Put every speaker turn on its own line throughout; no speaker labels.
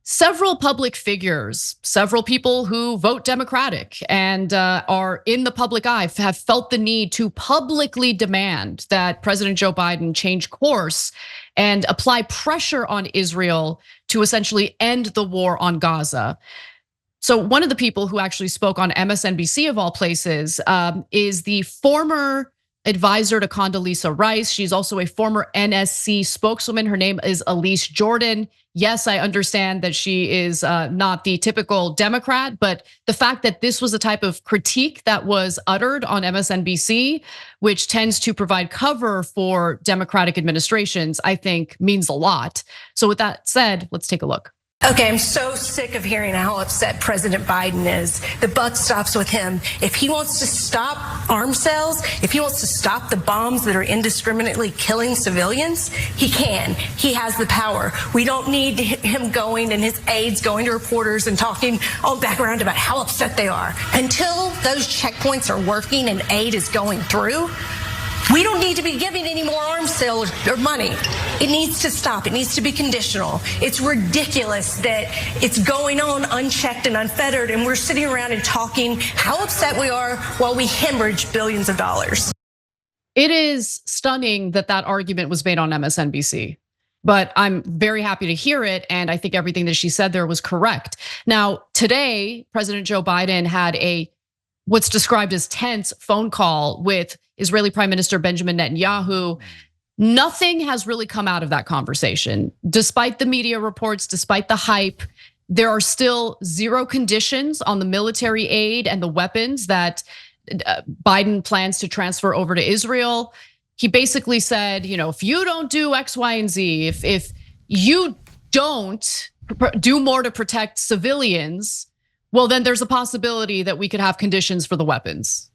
several public figures, several people who vote Democratic and are in the public eye have felt the need to publicly demand that President Joe Biden change course and apply pressure on Israel to essentially end the war on Gaza. So one of the people who actually spoke on MSNBC of all places is the former advisor to Condoleezza Rice. She's also a former NSC spokeswoman. Her name is Elise Jordan. Yes, I understand that she is not the typical Democrat, but the fact that this was the type of critique that was uttered on MSNBC, which tends to provide cover for Democratic administrations, I think means a lot. So with that said, let's take a look.
Okay, I'm so sick of hearing how upset President Biden is. The buck stops with him. If he wants to stop arms sales, if he wants to stop the bombs that are indiscriminately killing civilians, he can. He has the power. We don't need him going and his aides going to reporters and talking all background about how upset they are. Until those checkpoints are working and aid is going through, we don't need to be giving any more arms sales or money. It needs to stop. It needs to be conditional. It's ridiculous that it's going on unchecked and unfettered, and we're sitting around and talking how upset we are while we hemorrhage billions of dollars.
It is stunning that that argument was made on MSNBC, but I'm very happy to hear it, and I think everything that she said there was correct. Now, today, President Joe Biden had what's described as tense phone call with Israeli Prime Minister Benjamin Netanyahu. Nothing has really come out of that conversation. Despite the media reports, despite the hype, there are still zero conditions on the military aid and the weapons that Biden plans to transfer over to Israel. He basically said, if you don't do X, Y, and Z, if you don't do more to protect civilians, well, then there's a possibility that we could have conditions for the weapons.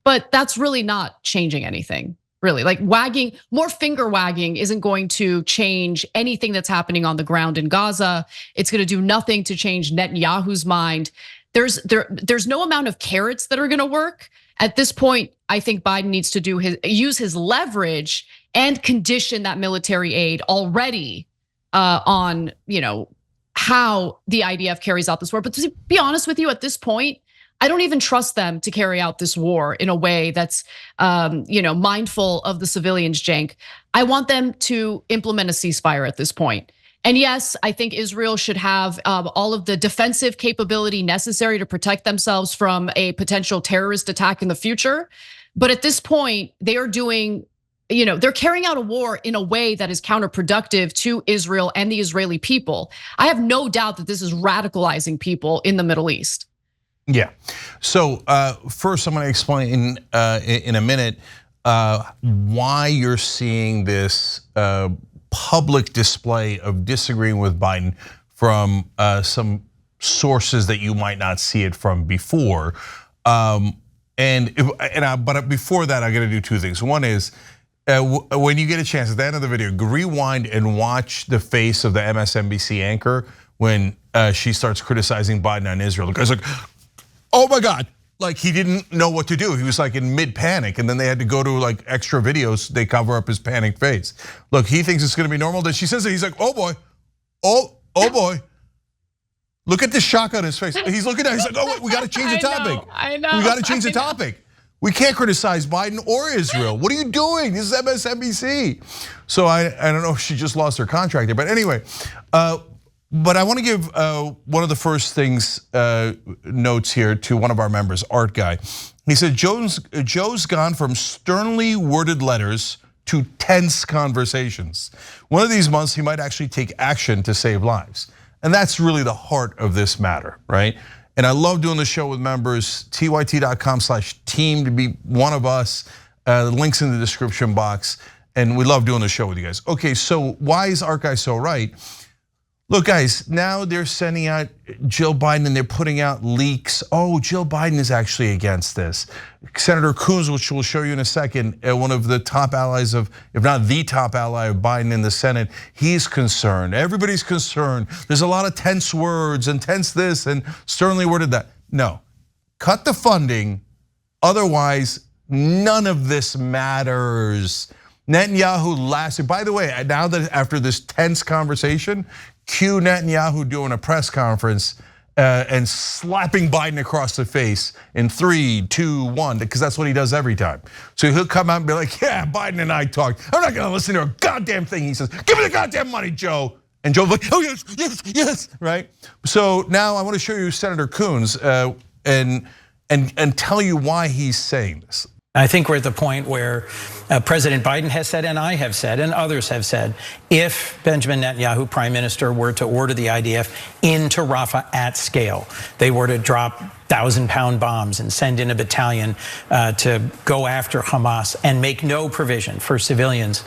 But that's really not changing anything, really. Like more finger wagging isn't going to change anything that's happening on the ground in Gaza. It's going to do nothing to change Netanyahu's mind. There's no amount of carrots that are going to work. At this point, I think Biden needs to use his leverage and condition that military aid already on, how the IDF carries out this war. But to be honest with you, at this point, I don't even trust them to carry out this war in a way that's, mindful of the civilians, Cenk. I want them to implement a ceasefire at this point. And yes, I think Israel should have all of the defensive capability necessary to protect themselves from a potential terrorist attack in the future. But at this point, they are doing, they're carrying out a war in a way that is counterproductive to Israel and the Israeli people. I have no doubt that this is radicalizing people in the Middle East.
Yeah, so first I'm gonna explain in a minute why you're seeing this public display of disagreeing with Biden from some sources that you might not see it from before. But before that, I'm gonna do two things. One is, when you get a chance at the end of the video, rewind and watch the face of the MSNBC anchor when she starts criticizing Biden on Israel. The guy's like, oh my God, like he didn't know what to do. He was like in mid panic, and then they had to go to like extra videos. They cover up his panicked face. Look, he thinks it's gonna be normal. Then she says it, he's like, oh boy, oh boy. Look at the shock on his face. He's looking at it, he's like, oh, we gotta change the topic.
I know.
We gotta change the topic. We can't criticize Biden or Israel. What are you doing? This is MSNBC. So I don't know if she just lost her contract there, but anyway, but I want to give one of the first things notes here to one of our members, Art Guy. He said, Joe's gone from sternly worded letters to tense conversations. One of these months, he might actually take action to save lives. And that's really the heart of this matter, right? And I love doing the show with members, tyt.com/team to be one of us. The link's in the description box. And we love doing the show with you guys. Okay, so why is Art Guy so right? Look, guys, now they're sending out Jill Biden and they're putting out leaks. Oh, Jill Biden is actually against this. Senator Coons, which we'll show you in a second, one of the top allies of, if not the top ally of Biden in the Senate, he's concerned. Everybody's concerned. There's a lot of tense words and tense this and sternly worded that. No, cut the funding. Otherwise, none of this matters. Netanyahu lasted, by the way, now that after this tense conversation, cue Netanyahu doing a press conference and slapping Biden across the face in 3, 2, 1, because that's what he does every time. So he'll come out and be like, yeah, Biden and I talked. I'm not gonna listen to a goddamn thing he says. Give me the goddamn money, Joe. And Joe's like, oh yes, yes, yes, right? So now I want to show you Senator Coons and tell you why he's saying this.
I think we're at the point where President Biden has said, and I have said, and others have said, if Benjamin Netanyahu, prime minister, were to order the IDF into Rafah at scale, they were to drop 1,000-pound bombs and send in a battalion to go after Hamas and make no provision for civilians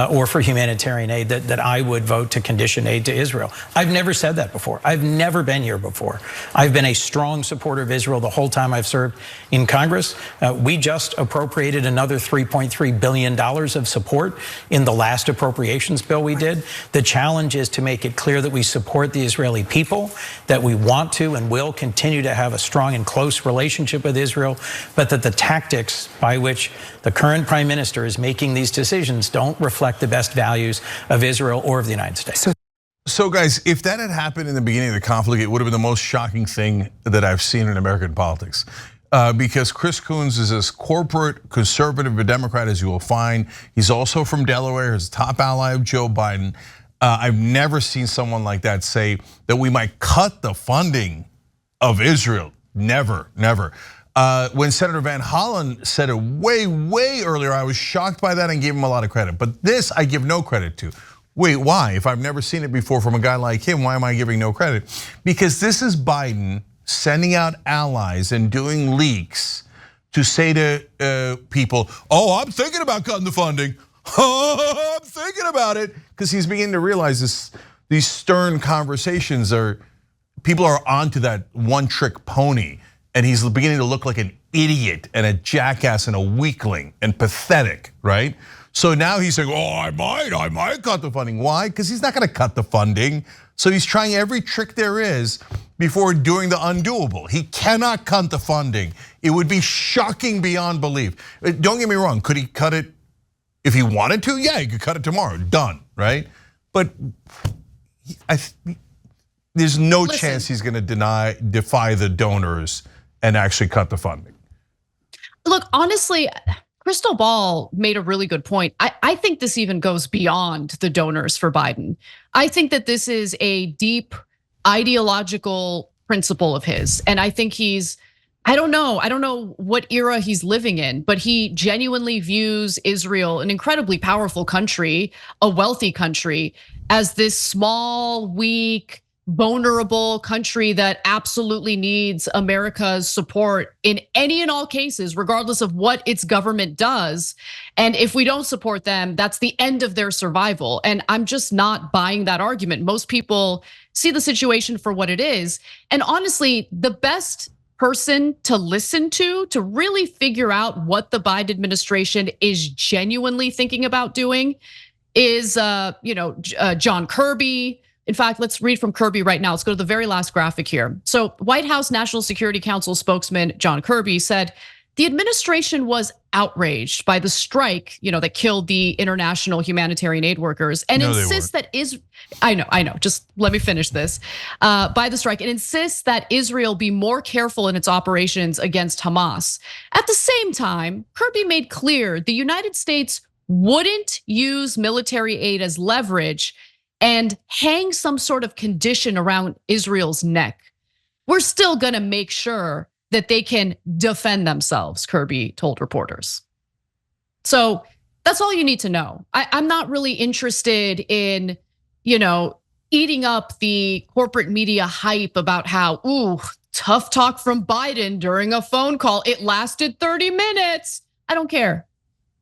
or for humanitarian aid, that I would vote to condition aid to Israel. I've never said that before. I've never been here before. I've been a strong supporter of Israel the whole time I've served in Congress. We just appropriated another $3.3 billion of support in the last appropriations bill we did. The challenge is to make it clear that we support the Israeli people, that we want to and will continue to have a strong and close relationship with Israel, but that the tactics by which the current prime minister is making these decisions don't reflect the best values of Israel or of the United States.
So guys, if that had happened in the beginning of the conflict, it would have been the most shocking thing that I've seen in American politics. Because Chris Coons is as corporate conservative a Democrat as you will find. He's also from Delaware, he's a top ally of Joe Biden. I've never seen someone like that say that we might cut the funding of Israel. Never, never. When Senator Van Hollen said it way, way earlier, I was shocked by that and gave him a lot of credit. But this I give no credit to. Wait, why? If I've never seen it before from a guy like him, why am I giving no credit? Because this is Biden sending out allies and doing leaks to say to people, oh, I'm thinking about cutting the funding. Oh, I'm thinking about it. Because he's beginning to realize these stern conversations people are onto that one-trick pony, and he's beginning to look like an idiot and a jackass and a weakling and pathetic, right? So now he's saying, oh, I might cut the funding. Why? Because he's not gonna cut the funding. So he's trying every trick there is before doing the undoable. He cannot cut the funding. It would be shocking beyond belief. Don't get me wrong, could he cut it if he wanted to? Yeah, he could cut it tomorrow, done, right? But there's no chance he's gonna defy the donors and actually cut the funding.
Look, honestly, Crystal Ball made a really good point. I think this even goes beyond the donors for Biden. I think that this is a deep ideological principle of his. And I think I don't know what era he's living in, but he genuinely views Israel, an incredibly powerful country, a wealthy country, as this small, weak, vulnerable country that absolutely needs America's support in any and all cases, regardless of what its government does. And if we don't support them, that's the end of their survival. And I'm just not buying that argument. Most people see the situation for what it is. And honestly, the best person to listen to really figure out what the Biden administration is genuinely thinking about doing is John Kirby. In fact, let's read from Kirby right now. Let's go to the very last graphic here. So White House National Security Council spokesman John Kirby said, the administration was outraged by the strike, that killed the international humanitarian aid workers, and insists that I know. Just let me finish this. By the strike, and insists that Israel be more careful in its operations against Hamas. At the same time, Kirby made clear the United States wouldn't use military aid as leverage and hang some sort of condition around Israel's neck. We're still gonna make sure that they can defend themselves, Kirby told reporters. So that's all you need to know. I'm not really interested in, eating up the corporate media hype about how, tough talk from Biden during a phone call. It lasted 30 minutes. I don't care.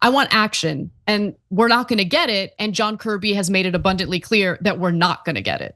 I want action, and we're not gonna get it. And John Kirby has made it abundantly clear that we're not gonna get it.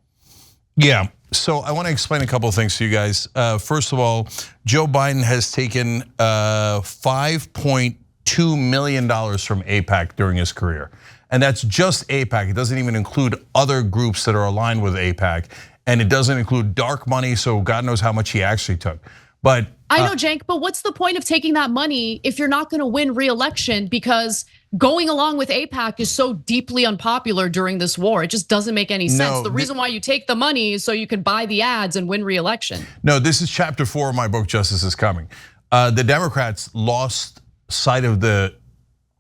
Yeah, so I wanna explain a couple of things to you guys. First of all, Joe Biden has taken $5.2 million from AIPAC during his career. And that's just AIPAC, it doesn't even include other groups that are aligned with AIPAC. And it doesn't include dark money, so God knows how much he actually took. But
I know, Cenk, but what's the point of taking that money if you're not gonna win re-election? Because going along with AIPAC is so deeply unpopular during this war. It just doesn't make any sense. The reason why you take the money is so you can buy the ads and win re-election.
No, this is chapter 4 of my book, Justice is Coming. The Democrats lost sight of the,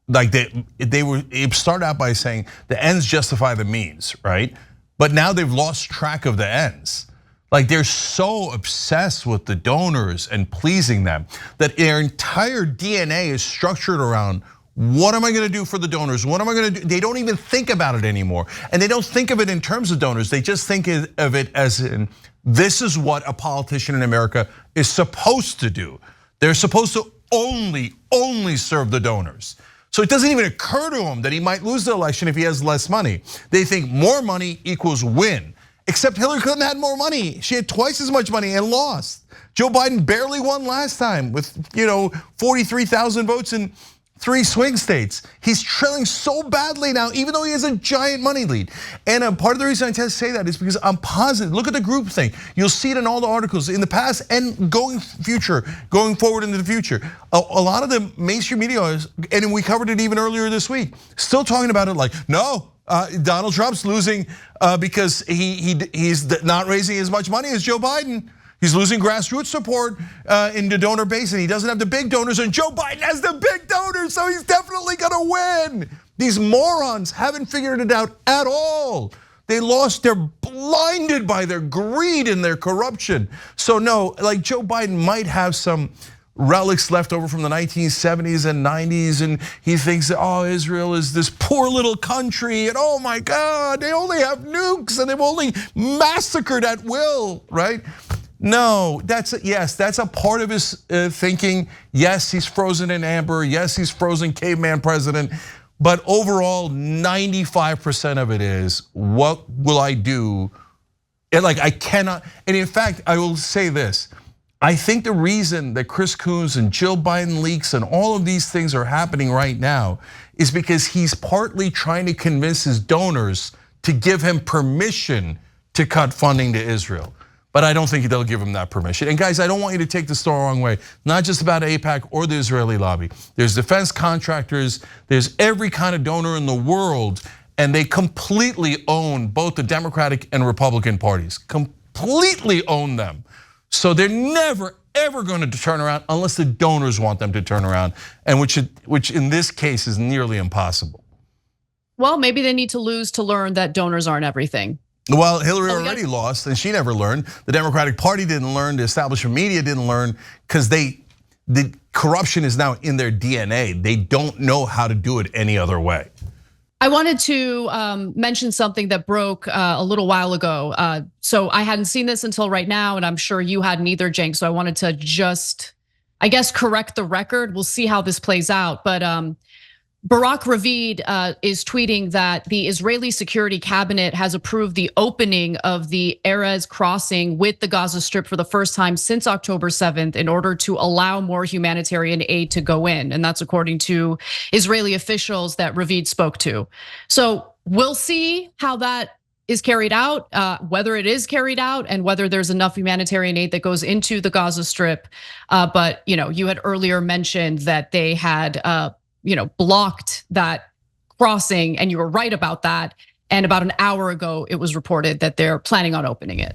like it started out by saying the ends justify the means, right? But now they've lost track of the ends. Like they're so obsessed with the donors and pleasing them that their entire DNA is structured around, what am I gonna do for the donors? What am I gonna do? They don't even think about it anymore. And they don't think of it in terms of donors. They just think of it as in, this is what a politician in America is supposed to do. They're supposed to only serve the donors. So it doesn't even occur to them that he might lose the election if he has less money. They think more money equals win. Except Hillary Clinton had more money. She had twice as much money and lost. Joe Biden barely won last time with 43,000 votes in 3 swing states. He's trailing so badly now, even though he has a giant money lead. And part of the reason I say that is because I'm positive. Look at the group thing. You'll see it in all the articles in the past and going forward into the future. A lot of the mainstream media, and we covered it even earlier this week, still talking about it like, no, Donald Trump's losing because he's not raising as much money as Joe Biden. He's losing grassroots support in the donor base, and he doesn't have the big donors, and Joe Biden has the big donors, so he's definitely gonna win. These morons haven't figured it out at all. They're blinded by their greed and their corruption. So no, like Joe Biden might have some relics left over from the 1970s and 90s, and he thinks that, oh, Israel is this poor little country, and oh my God, they only have nukes and they've only massacred at will, right? No, that's a part of his thinking. Yes, he's frozen in amber. Yes, he's frozen caveman president. But overall, 95% of it is, what will I do? And like I cannot, and in fact, I will say this. I think the reason that Chris Coons and Jill Biden leaks and all of these things are happening right now is because he's partly trying to convince his donors to give him permission to cut funding to Israel. But I don't think they'll give him that permission. And guys, I don't want you to take this the wrong way. Not just about AIPAC or the Israeli lobby. There's defense contractors, there's every kind of donor in the world, and they completely own both the Democratic and Republican parties. Completely own them. So they're never, ever going to turn around unless the donors want them to turn around, and which in this case is nearly impossible.
Well, maybe they need to lose to learn that donors aren't everything.
Well, Hillary already lost, and she never learned. The Democratic Party didn't learn. The establishment media didn't learn, because the corruption is now in their DNA. They don't know how to do it any other way.
I wanted to mention something that broke a little while ago. So I hadn't seen this until right now, and I'm sure you hadn't either, Cenk. So I wanted to just, I guess, correct the record. We'll see how this plays out. But Barak Ravid is tweeting that the Israeli Security Cabinet has approved the opening of the Erez crossing with the Gaza Strip for the first time since October 7th in order to allow more humanitarian aid to go in. And that's according to Israeli officials that Ravid spoke to. So we'll see how that is carried out, whether it is carried out and whether there's enough humanitarian aid that goes into the Gaza Strip. But you had earlier mentioned that they had blocked that crossing, and you were right about that. And about an hour ago, it was reported that they're planning on opening it.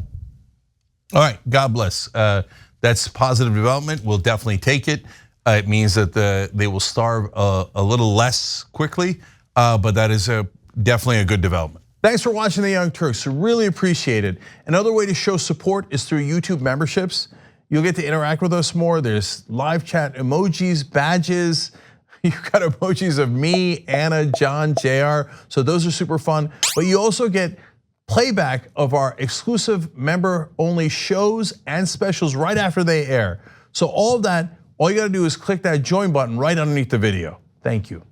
All right, God bless. That's positive development. We'll definitely take it. It means that they will starve a little less quickly, but that is definitely a good development. Thanks for watching The Young Turks. Really appreciate it. Another way to show support is through YouTube memberships. You'll get to interact with us more. There's live chat emojis, badges. You've got emojis of me, Anna, John, JR. So those are super fun. But you also get playback of our exclusive member-only shows and specials right after they air. So all of that, all you gotta do is click that join button right underneath the video. Thank you.